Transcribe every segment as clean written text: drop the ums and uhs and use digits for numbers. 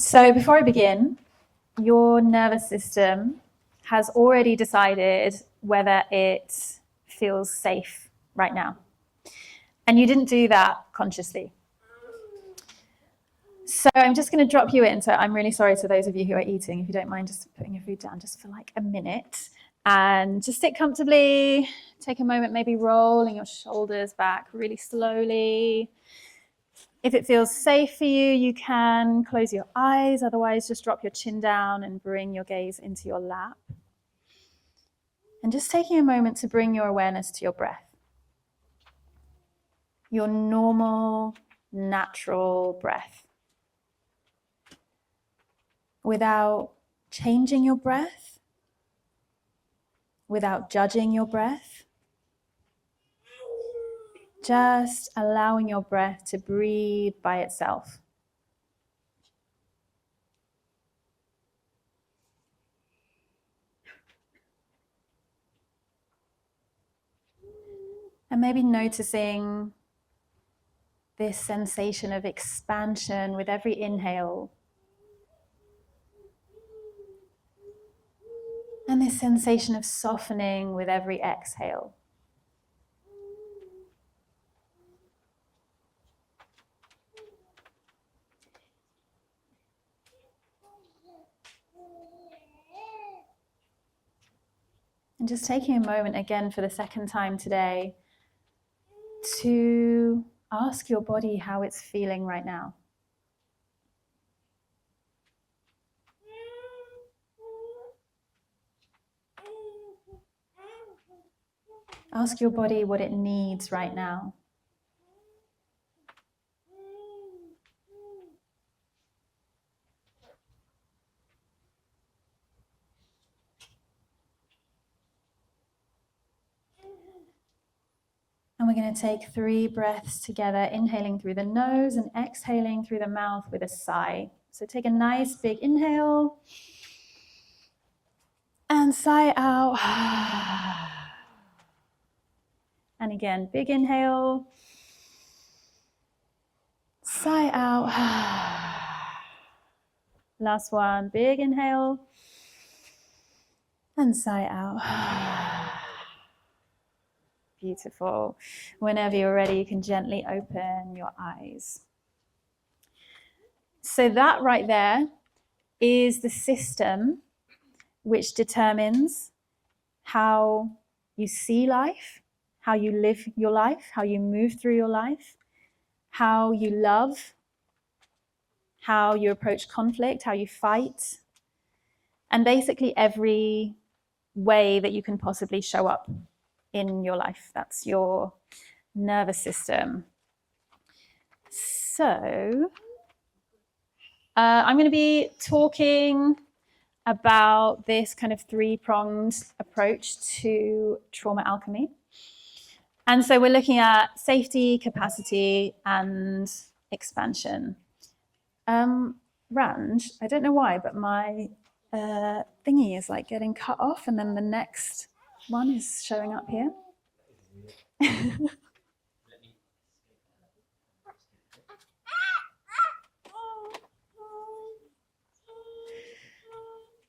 So before I begin, your nervous system has already decided whether it feels safe right now. And you didn't do that consciously. So I'm just going to drop you in. So I'm really sorry to those of you who are eating. If you don't mind just putting your food down just for like a minute. And just sit comfortably. Take a moment, maybe rolling your shoulders back really slowly. If it feels safe for you, you can close your eyes. Otherwise, just drop your chin down and bring your gaze into your lap. And just taking a moment to bring your awareness to your breath. Your normal, natural breath. Without changing your breath. Without judging your breath. Just allowing your breath to breathe by itself. And maybe noticing this sensation of expansion with every inhale. And this sensation of softening with every exhale. And just taking a moment again for the second time today to ask your body how it's feeling right now. Ask your body what it needs right now. And we're going to take 3 breaths together, inhaling through the nose and exhaling through the mouth with a sigh. So take a nice big inhale and sigh out. And again, big inhale, sigh out. Last one, big inhale and sigh out. Beautiful. Whenever you're ready, you can gently open your eyes. So that right there is the system which determines how you see life, how you live your life, how you move through your life, how you love, how you approach conflict, how you fight, and basically every way that you can possibly show up in your life. That's your nervous system. So I'm going to be talking about this kind of 3-pronged approach to trauma alchemy. And so we're looking at safety, capacity, and expansion. Ranj, I don't know why, but my thingy is like getting cut off, and then the next one is showing up here.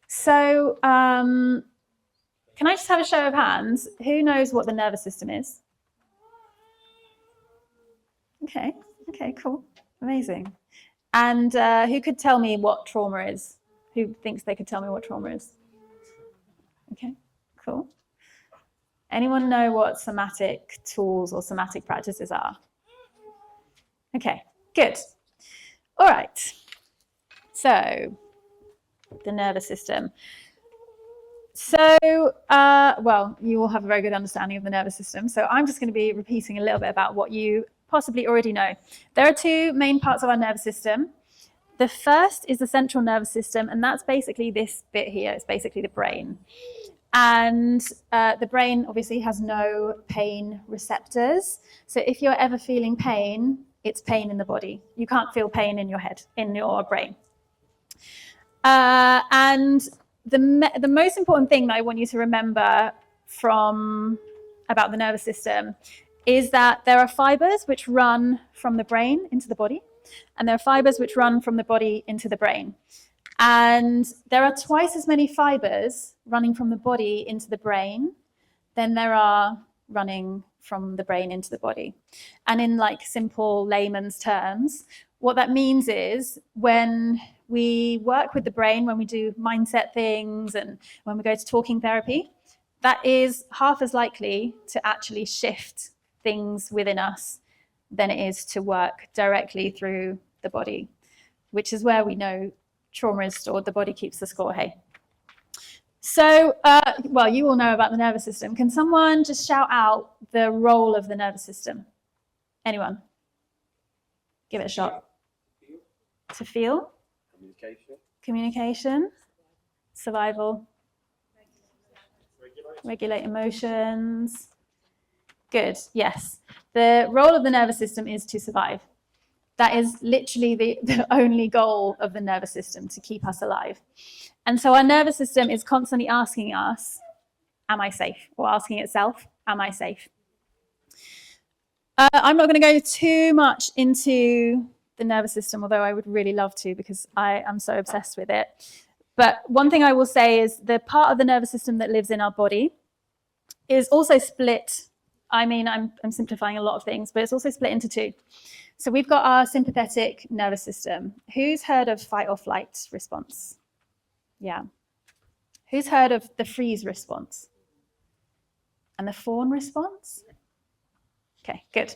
So can I just have a show of hands? Who knows what the nervous system is? Okay, cool, amazing. And who could tell me what trauma is? Who thinks they could tell me what trauma is? Okay, cool. Anyone know what somatic tools or somatic practices are? Okay, good. All right. So, the nervous system. So, well, you all have a very good understanding of the nervous system. So I'm just going to be repeating a little bit about what you possibly already know. There are 2 main parts of our nervous system. The first is the central nervous system, and that's basically this bit here. It's basically the brain. And the brain obviously has no pain receptors. So if you're ever feeling pain, it's pain in the body. You can't feel pain in your head, in your brain. And the most important thing that I want you to remember about the nervous system is that there are fibers which run from the brain into the body. and there are fibers which run from the body into the brain. And there are twice as many fibers running from the body into the brain than there are running from the brain into the body. And in like simple layman's terms, what that means is when we work with the brain, when we do mindset things and when we go to talking therapy, that is half as likely to actually shift things within us than it is to work directly through the body, which is where we know trauma is stored. The body keeps the score, hey? So, well, you all know about the nervous system. Can someone just shout out the role of the nervous system? Anyone? Give it a shot. To feel. Communication. Survival. Regulate emotions. Good, yes. The role of the nervous system is to survive. That is literally the only goal of the nervous system, to keep us alive. And so our nervous system is constantly asking us, am I safe? Or asking itself, am I safe? I'm not going to go too much into the nervous system, although I would really love to because I am so obsessed with it. But one thing I will say is the part of the nervous system that lives in our body is also split. I mean, I'm simplifying a lot of things, but it's also split into two. So we've got our sympathetic nervous system. Who's heard of fight or flight response? Yeah. Who's heard of the freeze response? And the fawn response? Okay, good.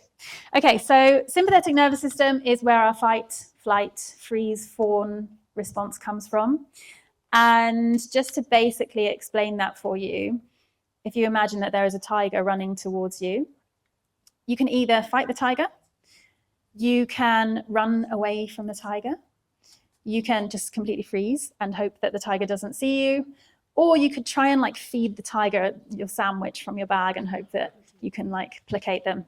Okay, so sympathetic nervous system is where our fight, flight, freeze, fawn response comes from. And just to basically explain that for you, if you imagine that there is a tiger running towards you, you can either fight the tiger, you can run away from the tiger, you can just completely freeze and hope that the tiger doesn't see you, or you could try and like feed the tiger your sandwich from your bag and hope that you can like placate them.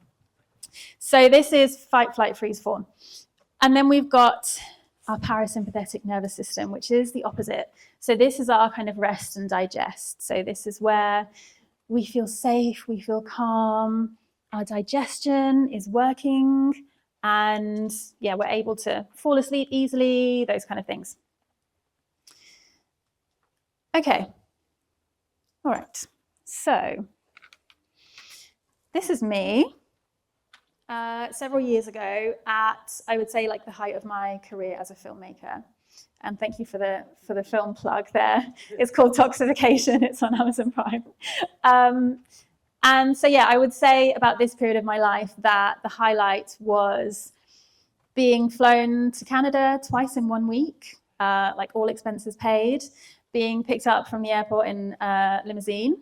So this is fight, flight, freeze, fawn. And then we've got our parasympathetic nervous system, which is the opposite. So this is our kind of rest and digest. So this is where we feel safe, we feel calm, our digestion is working, and yeah, we're able to fall asleep easily, those kind of things. Okay, all right, so this is me several years ago at, I would say, like the height of my career as a filmmaker. And thank you for the film plug there. It's called Toxification. It's on Amazon Prime. And so, yeah, I would say about this period of my life that the highlight was being flown to Canada twice in 1 week, like all expenses paid, being picked up from the airport in a limousine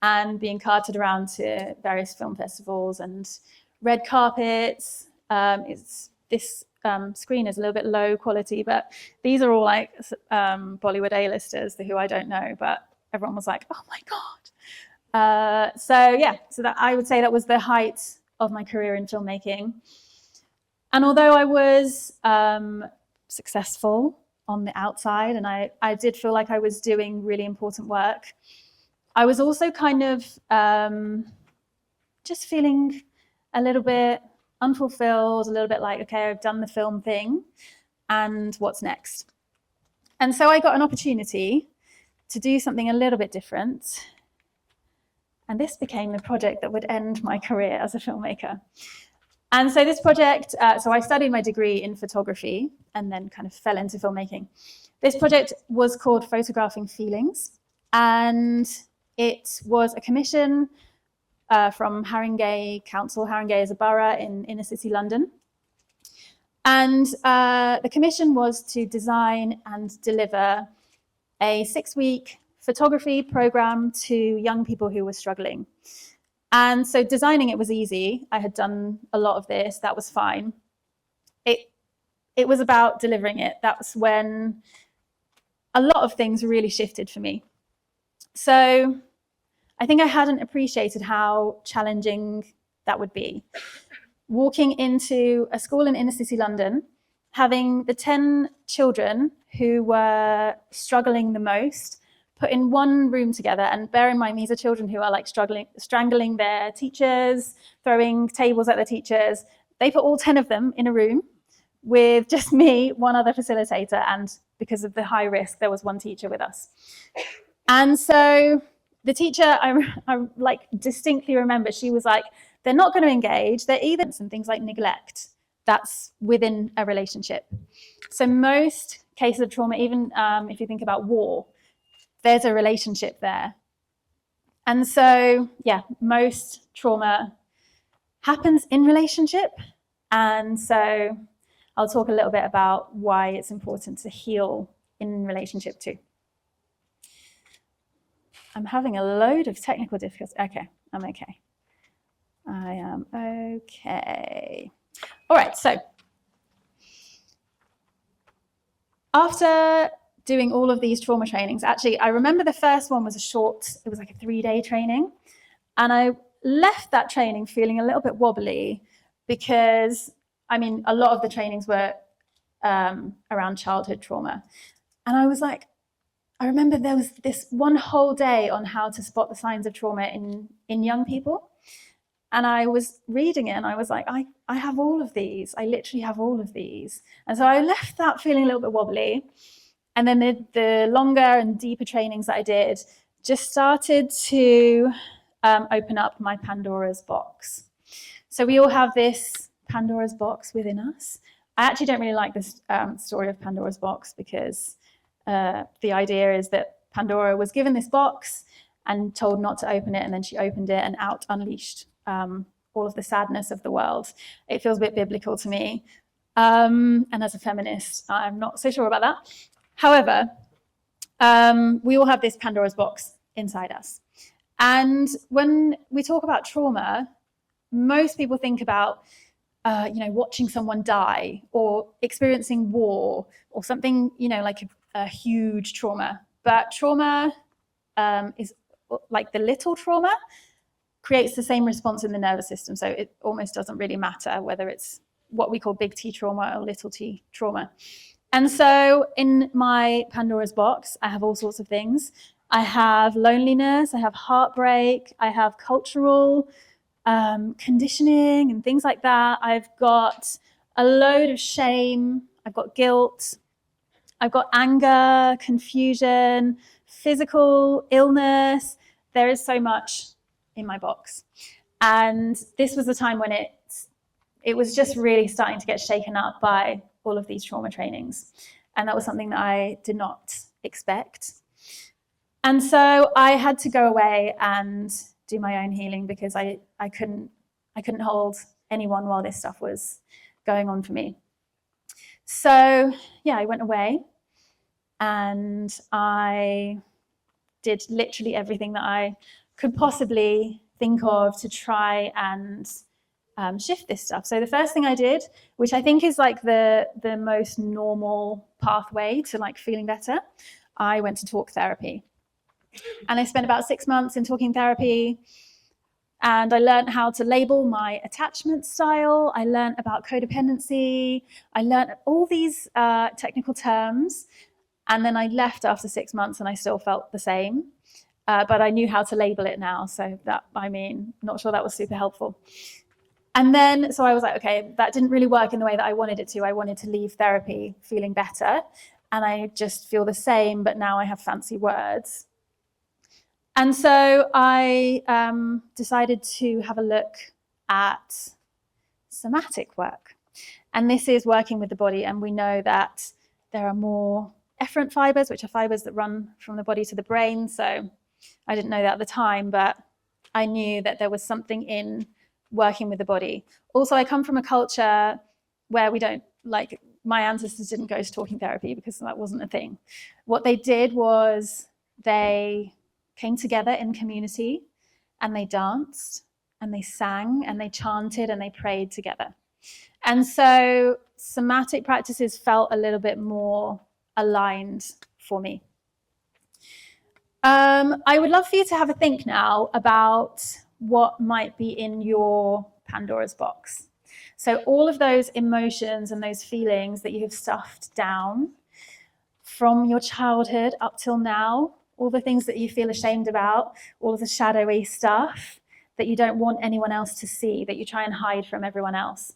and being carted around to various film festivals and red carpets. This screen is a little bit low quality, but these are all like Bollywood A-listers who I don't know, but everyone was like, oh my God. So that I would say that was the height of my career in filmmaking. And although I was successful on the outside and I did feel like I was doing really important work, I was also kind of just feeling a little bit unfulfilled, a little bit like, okay, I've done the film thing, and what's next? And so I got an opportunity to do something a little bit different. And this became the project that would end my career as a filmmaker. And so this project, so I studied my degree in photography and then kind of fell into filmmaking. This project was called Photographing Feelings. And it was a commission from Haringey Council. Haringey is a borough in inner city London. And the commission was to design and deliver a 6-week photography program to young people who were struggling. And so designing it was easy. I had done a lot of this. That was fine. It was about delivering it. That was when a lot of things really shifted for me. So I think I hadn't appreciated how challenging that would be. Walking into a school in inner city London, having the 10 children who were struggling the most put in one room together, and bear in mind, these are children who are like strangling their teachers, throwing tables at their teachers. They put all 10 of them in a room with just me, one other facilitator, and because of the high risk, there was one teacher with us. And so the teacher, I like distinctly remember, she was like, they're not going to engage. They're either some things like neglect that's within a relationship. So most cases of trauma, even if you think about war, there's a relationship there. And so, yeah, most trauma happens in relationship. And so I'll talk a little bit about why it's important to heal in relationship too. I'm having a load of technical difficulties. Okay, I'm okay. I am okay. All right, so after doing all of these trauma trainings, actually, I remember the first one was it was like a 3-day training. And I left that training feeling a little bit wobbly because, I mean, a lot of the trainings were around childhood trauma. And I was like, I remember there was this one whole day on how to spot the signs of trauma in young people. And I was reading it and I was like, I have all of these. I literally have all of these. And so I left that feeling a little bit wobbly. And then the longer and deeper trainings that I did just started to open up my Pandora's box. So we all have this Pandora's box within us. I actually don't really like this story of Pandora's box because the idea is that Pandora was given this box and told not to open it, and then she opened it and out unleashed all of the sadness of the world. It feels a bit biblical to me. And as a feminist, I'm not so sure about that. However, we all have this Pandora's box inside us. And when we talk about trauma, most people think about watching someone die or experiencing war or something, like a huge trauma. But trauma is like the little trauma creates the same response in the nervous system. So it almost doesn't really matter whether it's what we call big T trauma or little t trauma. And so in my Pandora's box, I have all sorts of things. I have loneliness, I have heartbreak, I have cultural conditioning and things like that. I've got a load of shame, I've got guilt, I've got anger, confusion, physical illness. There is so much in my box. And this was the time when it was just really starting to get shaken up by all of these trauma trainings. And that was something that I did not expect. And so I had to go away and do my own healing because I couldn't hold anyone while this stuff was going on for me. So yeah, I went away and I did literally everything that I could possibly think of to try and shift this stuff. So the first thing I did, which I think is like the most normal pathway to like feeling better, I went to talk therapy. And I spent about 6 months in talking therapy. And I learned how to label my attachment style. I learned about codependency. I learned all these technical terms. And then I left after 6 months and I still felt the same. But I knew how to label it now. So not sure that was super helpful. And then, so I was like, okay, that didn't really work in the way that I wanted it to. I wanted to leave therapy feeling better. And I just feel the same, but now I have fancy words. And so I decided to have a look at somatic work. And this is working with the body. And we know that there are more efferent fibers, which are fibers that run from the body to the brain. So I didn't know that at the time, but I knew that there was something in working with the body. Also, I come from a culture where we don't, like, my ancestors didn't go to talking therapy because that wasn't a thing. What they did was they came together in community and they danced and they sang and they chanted and they prayed together. And so somatic practices felt a little bit more aligned for me. I would love for you to have a think now about what might be in your Pandora's box. So all of those emotions and those feelings that you have stuffed down from your childhood up till now, all the things that you feel ashamed about, all of the shadowy stuff that you don't want anyone else to see, that you try and hide from everyone else.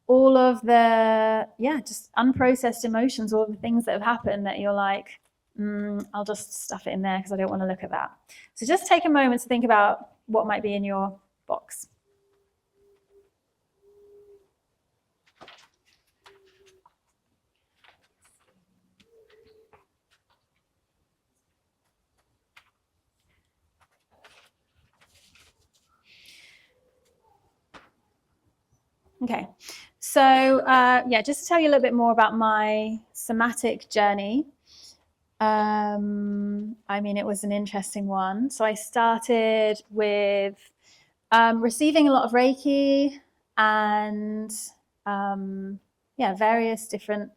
all of the, just unprocessed emotions, all the things that have happened that you're like, I'll just stuff it in there because I don't want to look at that. So just take a moment to think about what might be in your box. Okay, so just to tell you a little bit more about my somatic journey. I mean, it was an interesting one. So I started with receiving a lot of Reiki and various different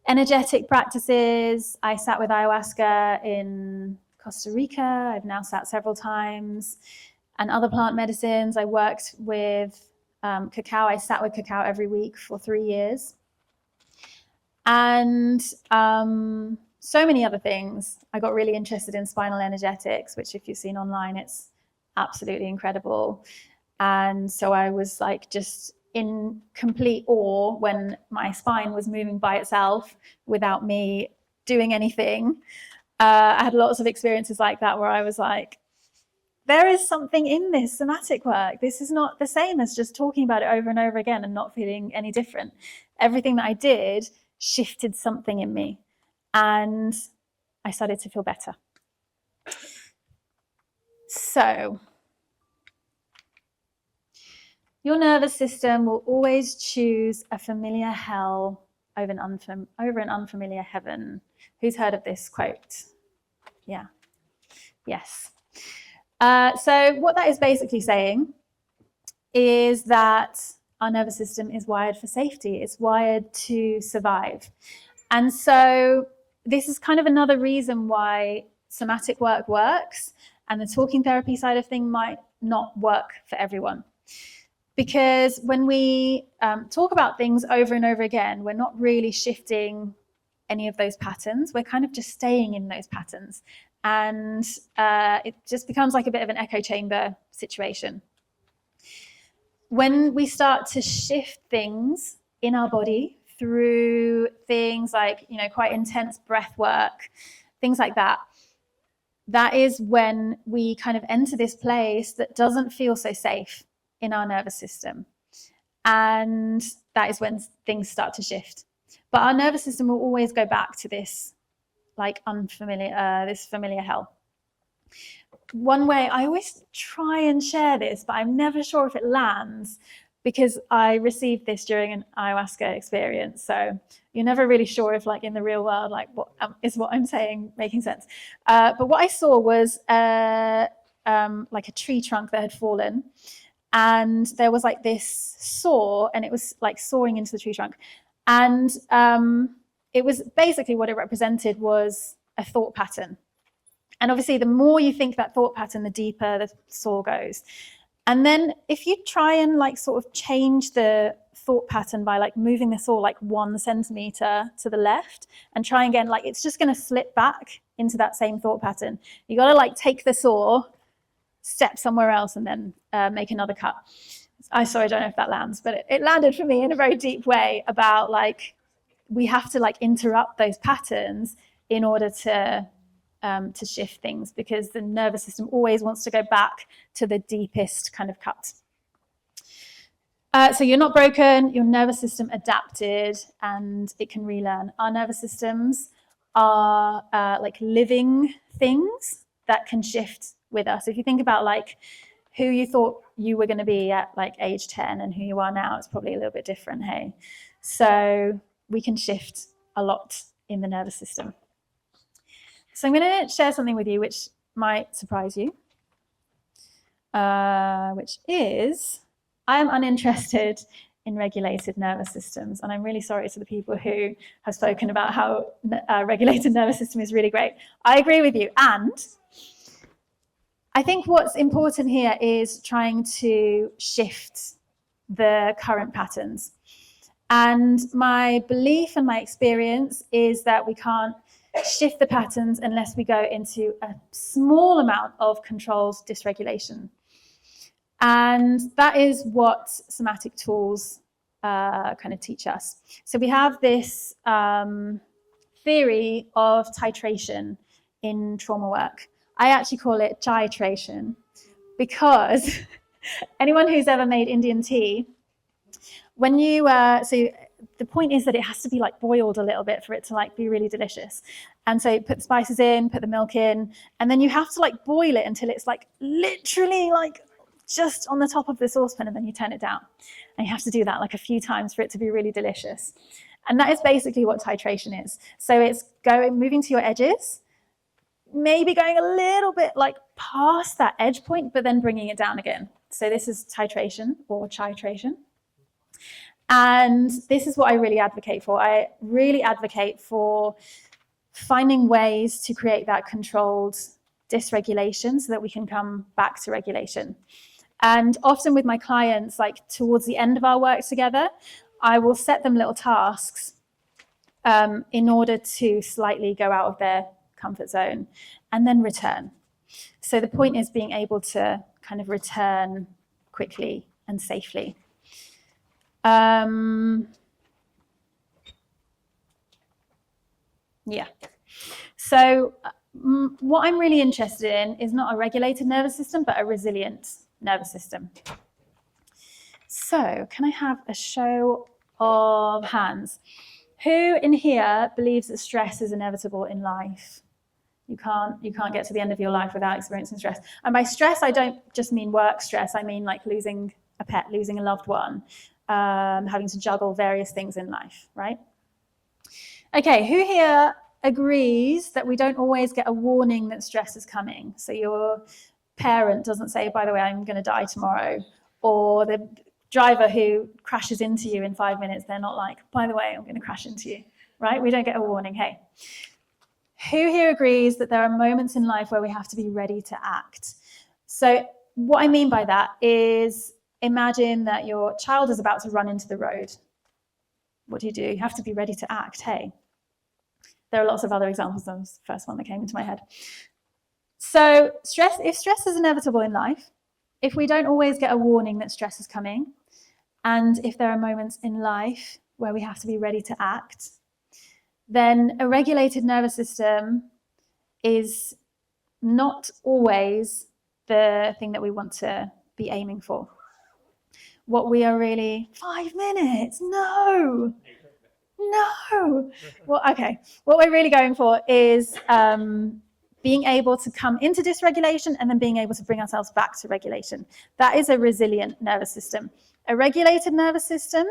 energetic practices. I sat with ayahuasca in Costa Rica. I've now sat several times, and other plant medicines. I worked with cacao. I sat with cacao every week for 3 years. And so many other things. I got really interested in spinal energetics, which if you've seen online, it's absolutely incredible. And so I was like just in complete awe when my spine was moving by itself without me doing anything. I had lots of experiences like that where I was like, there is something in this somatic work. This is not the same as just talking about it over and over again and not feeling any different. Everything that I did shifted something in me, and I started to feel better. So your nervous system will always choose a familiar hell over an unfamiliar heaven. Who's heard of this quote? Yeah. Yes. So what that is basically saying is that our nervous system is wired for safety. It's wired to survive. And so this is kind of another reason why somatic work works and the talking therapy side of things might not work for everyone. Because when we talk about things over and over again, we're not really shifting any of those patterns. We're kind of just staying in those patterns. And it just becomes like a bit of an echo chamber situation. When we start to shift things in our body through things like, quite intense breath work, things like that, that is when we kind of enter this place that doesn't feel so safe in our nervous system. And that is when things start to shift. But our nervous system will always go back to this this familiar hell. One way, I always try and share this, but I'm never sure if it lands because I received this during an ayahuasca experience. So you're never really sure if in the real world, what is what I'm saying making sense. But what I saw was a tree trunk that had fallen, and there was this saw, and it was sawing into the tree trunk. And it was basically what it represented was a thought pattern. And obviously, the more you think that thought pattern, the deeper the saw goes. And then if you try and sort of change the thought pattern by moving the saw 1 centimeter to the left and try again, it's just going to slip back into that same thought pattern. You got to take the saw, step somewhere else, and then make another cut. I don't know if that lands, but it landed for me in a very deep way about we have to interrupt those patterns in order to shift things, because the nervous system always wants to go back to the deepest kind of cut. So you're not broken, your nervous system adapted, and it can relearn. Our nervous systems are living things that can shift with us. If you think about who you thought you were going to be at age 10 and who you are now, it's probably a little bit different, hey? So we can shift a lot in the nervous system. So I'm going to share something with you which might surprise you, which is I am uninterested in regulated nervous systems. And I'm really sorry to the people who have spoken about how regulated nervous system is really great. I agree with you. And I think what's important here is trying to shift the current patterns. And my belief and my experience is that we can't shift the patterns unless we go into a small amount of controlled dysregulation. And that is what somatic tools kind of teach us. So we have this theory of titration in trauma work. I actually call it gytration, because anyone who's ever made Indian tea, when you so the point is that it has to be like boiled a little bit for it to like be really delicious. And so you put the spices in, put the milk in, and then you have to like boil it until it's like literally like just on the top of the saucepan, and then you turn it down. And you have to do that like a few times for it to be really delicious. And that is basically what titration is. So it's moving to your edges, maybe going a little bit like past that edge point, but then bringing it down again. So this is titration or gytration. And this is what I really advocate for. I really advocate for finding ways to create that controlled dysregulation so that we can come back to regulation. And often with my clients, like towards the end of our work together, I will set them little tasks in order to slightly go out of their comfort zone and then return. So the point is being able to kind of return quickly and safely. Yeah. So what I'm really interested in is not a regulated nervous system, but a resilient nervous system. So can I have a show of hands? Who in here believes that stress is inevitable in life? You can't get to the end of your life without experiencing stress. And by stress, I don't just mean work stress. I mean like losing a pet, losing a loved one, having to juggle various things in life, right? Okay, who here agrees that we don't always get a warning that stress is coming? So your parent doesn't say, by the way, I'm going to die tomorrow, or the driver who crashes into you in 5 minutes, they're not like, by the way, I'm going to crash into you, right? We don't get a warning. Hey, who here agrees that there are moments in life where we have to be ready to act? So what I mean by that is, imagine that your child is about to run into the road. What do? You have to be ready to act, hey? There are lots of other examples. That was the first one that came into my head. So if stress is inevitable in life, if we don't always get a warning that stress is coming, and if there are moments in life where we have to be ready to act, then a regulated nervous system is not always the thing that we want to be aiming for. What we are really, 5 minutes, no. Well, okay. What we're really going for is being able to come into dysregulation and then being able to bring ourselves back to regulation. That is a resilient nervous system. A regulated nervous system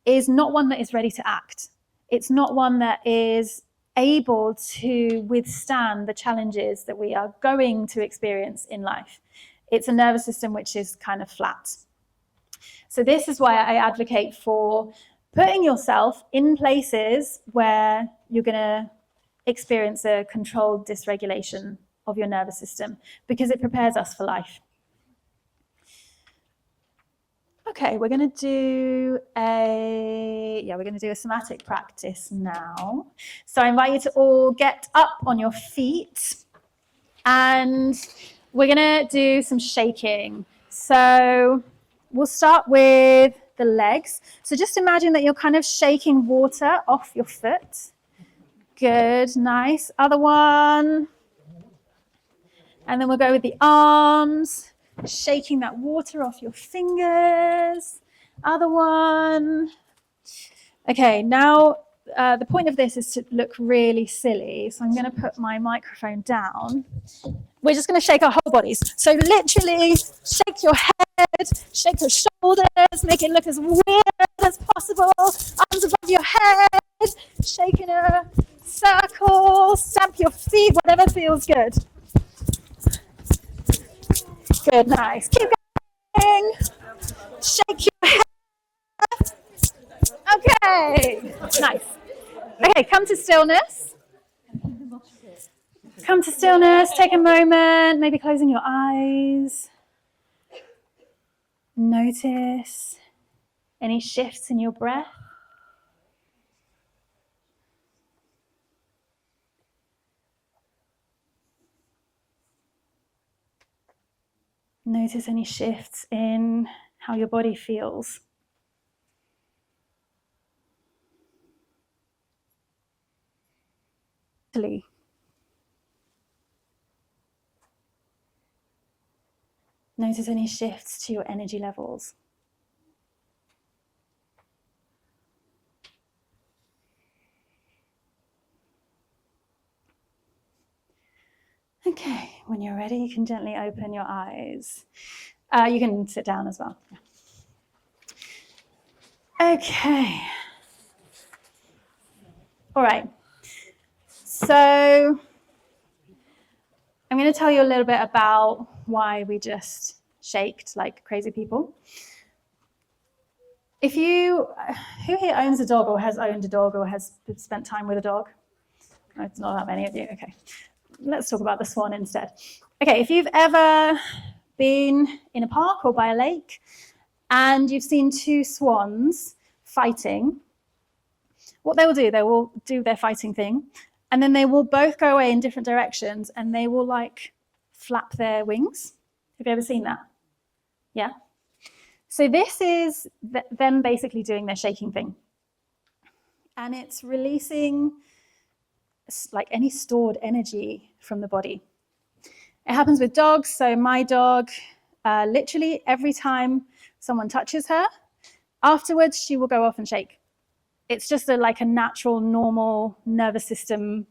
is not one that is ready to act. It's not one that is able to withstand the challenges that we are going to experience in life. It's a nervous system which is kind of flat. So this is why I advocate for putting yourself in places where you're going to experience a controlled dysregulation of your nervous system, because it prepares us for life. Okay, we're going to do a somatic practice now. So I invite you to all get up on your feet, and we're going to do some shaking. So we'll start with the legs. So just imagine that you're kind of shaking water off your foot. Good, nice. Other one. And then we'll go with the arms, shaking that water off your fingers. Other one. Okay, now the point of this is to look really silly. So I'm going to put my microphone down. We're just going to shake our whole bodies. So literally shake your head, shake your shoulders, make it look as weird as possible. Arms above your head, shake in a circle, stamp your feet, whatever feels good. Good, nice. Keep going. Shake your head. Okay, nice. Okay, come to stillness. Come to stillness, take a moment, maybe closing your eyes. Notice any shifts in your breath. Notice any shifts in how your body feels. Notice any shifts to your energy levels. Okay, when you're ready, you can gently open your eyes. You can sit down as well. Okay. All right. So I'm going to tell you a little bit about why we just shaked like crazy people. Who here owns a dog or has owned a dog or has spent time with a dog? No, it's not that many of you. Okay. Let's talk about the swan instead. Okay, if you've ever been in a park or by a lake and you've seen two swans fighting, what they will do their fighting thing, and then they will both go away in different directions and they will like flap their wings. Have you ever seen that? Yeah? So this is them basically doing their shaking thing. And it's releasing like any stored energy from the body. It happens with dogs. So my dog, literally every time someone touches her, afterwards she will go off and shake. It's just like a natural, normal nervous system,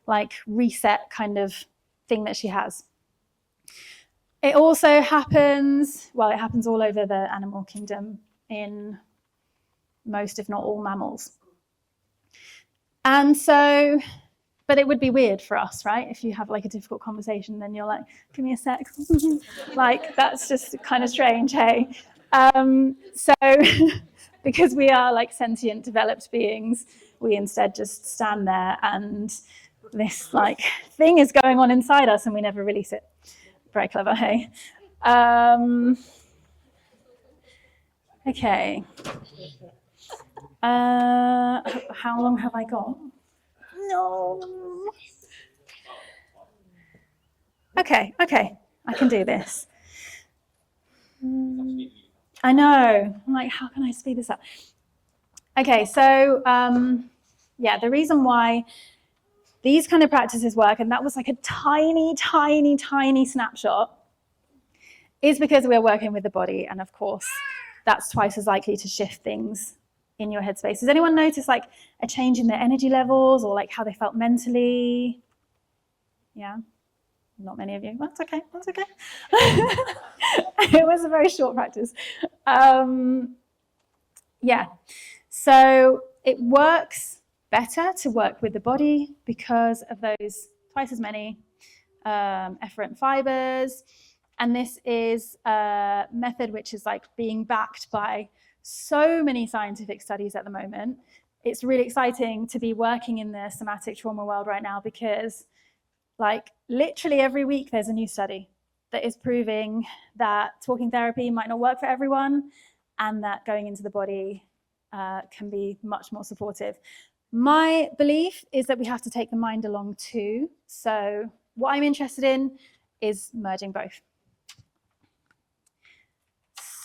like reset kind of thing that she has. It also happens, well, it happens all over the animal kingdom in most, if not all, mammals. And so, but it would be weird for us, right? If you have like a difficult conversation, then you're like, give me a sec. Like, that's just kind of strange, hey? So, because we are like sentient, developed beings, we instead just stand there and this like thing is going on inside us and we never release it. Very clever, hey? Okay. How long have I got? No. Okay, I can do this. I know. I'm like, how can I speed this up? Okay, so yeah, the reason why these kind of practices work, and that was like a tiny, tiny, tiny snapshot, is because we're working with the body, and of course, that's twice as likely to shift things in your headspace. Does anyone notice like a change in their energy levels or like how they felt mentally? Yeah, not many of you. That's okay. It was a very short practice. Yeah, so it works better to work with the body because of those twice as many efferent fibers. And this is a method which is like being backed by so many scientific studies at the moment. It's really exciting to be working in the somatic trauma world right now because like literally every week there's a new study that is proving that talking therapy might not work for everyone and that going into the body can be much more supportive. My belief is that we have to take the mind along too. So what I'm interested in is merging both.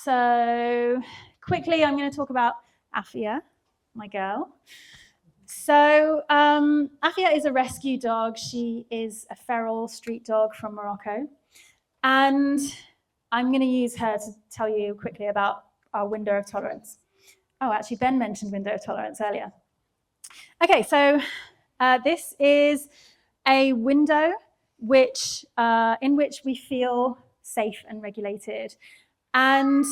So quickly, I'm going to talk about Afia, my girl. So Afia is a rescue dog. She is a feral street dog from Morocco. And I'm going to use her to tell you quickly about our window of tolerance. Oh, actually, Ben mentioned window of tolerance earlier. Okay, so this is a window in which we feel safe and regulated. And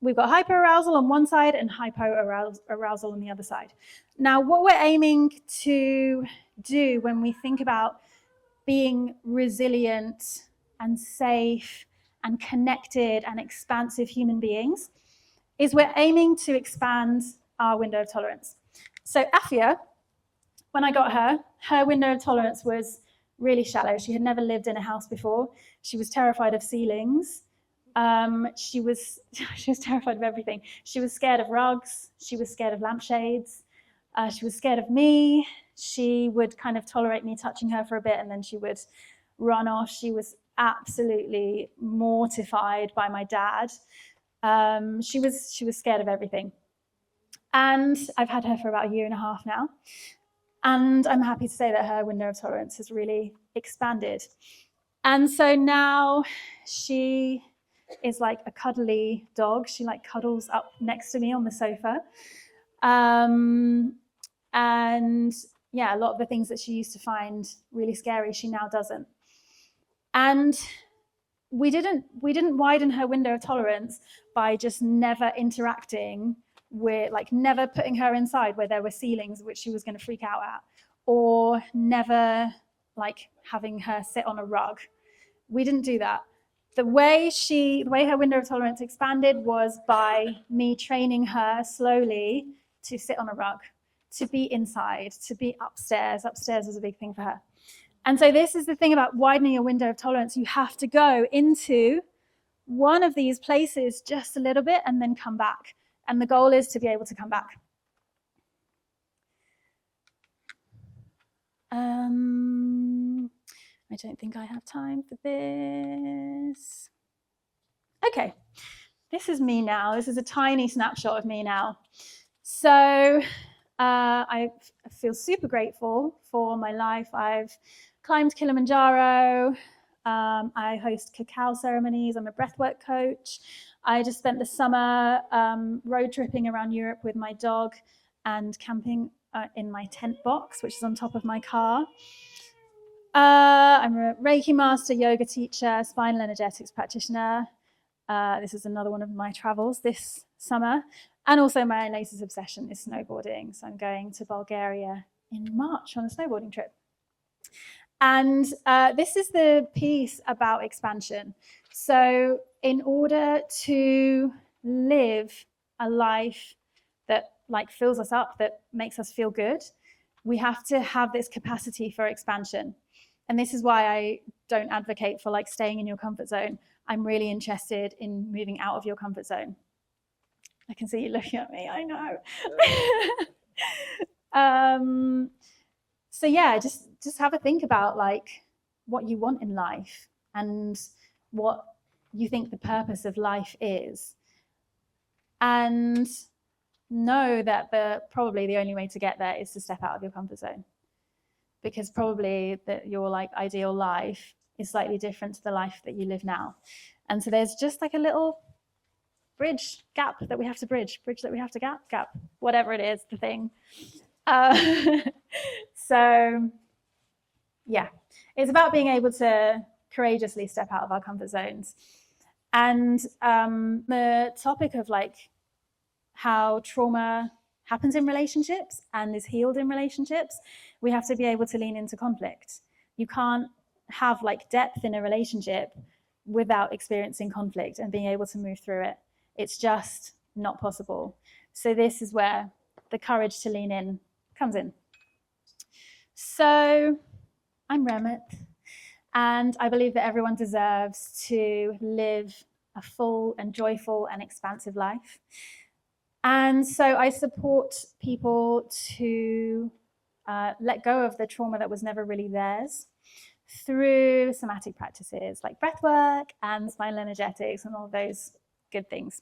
we've got hyperarousal on one side and hypoarousal on the other side. Now, what we're aiming to do when we think about being resilient and safe and connected and expansive human beings is we're aiming to expand our window of tolerance. So Afia, when I got her, her window of tolerance was really shallow. She had never lived in a house before. She was terrified of ceilings. She was terrified of everything. She was scared of rugs. She was scared of lampshades. She was scared of me. She would kind of tolerate me touching her for a bit and then she would run off. She was absolutely mortified by my dad. She was scared of everything. And I've had her for about 1.5 years now. And I'm happy to say that her window of tolerance has really expanded. And so now she is like a cuddly dog. She like cuddles up next to me on the sofa. And yeah, a lot of the things that she used to find really scary, she now doesn't. And we didn't widen her window of tolerance by just never interacting with, like never putting her inside where there were ceilings which she was going to freak out at, or never like having her sit on a rug. We didn't do that. The way her window of tolerance expanded was by me training her slowly to sit on a rug, to be inside, to be upstairs. Upstairs was a big thing for her. And so this is the thing about widening your window of tolerance. You have to go into one of these places just a little bit and then come back. And the goal is to be able to come back. I don't think I have time for this. Okay, this is me now. This is a tiny snapshot of me now. So I feel super grateful for my life. I've climbed Kilimanjaro. I host cacao ceremonies. I'm a breathwork coach. I just spent the summer road tripping around Europe with my dog and camping in my tent box, which is on top of my car. I'm a Reiki master, yoga teacher, spinal energetics practitioner. This is another one of my travels this summer. And also my latest obsession is snowboarding. So I'm going to Bulgaria in March on a snowboarding trip. And this is the piece about expansion. So in order to live a life that like fills us up, that makes us feel good, we have to have this capacity for expansion. And this is why I don't advocate for like staying in your comfort zone. I'm really interested in moving out of your comfort zone. I can see you looking at me, I know. So yeah, just have a think about like what you want in life and what you think the purpose of life is. And know that probably the only way to get there is to step out of your comfort zone. Because probably your like ideal life is slightly different to the life that you live now. And so there's just like a little gap that we have to bridge that we have to gap, whatever it is, the thing. So yeah, it's about being able to courageously step out of our comfort zones. And the topic of like how trauma happens in relationships and is healed in relationships, we have to be able to lean into conflict. You can't have like depth in a relationship without experiencing conflict and being able to move through it. It's just not possible. So this is where the courage to lean in comes in. So I'm Rehmat, and I believe that everyone deserves to live a full and joyful and expansive life. And so I support people to let go of the trauma that was never really theirs through somatic practices like breathwork and spinal energetics and all those good things.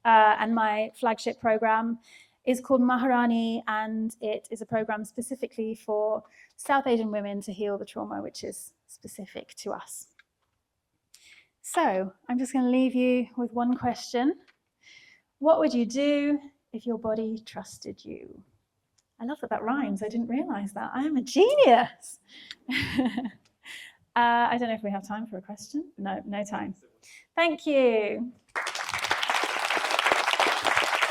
And my flagship program is called Maharani, and it is a program specifically for South Asian women to heal the trauma which is specific to us. So I'm just going to leave you with one question. What would you do if your body trusted you? I love that rhymes. I didn't realize that. I am a genius. I don't know if we have time for a question. No time. Thank you.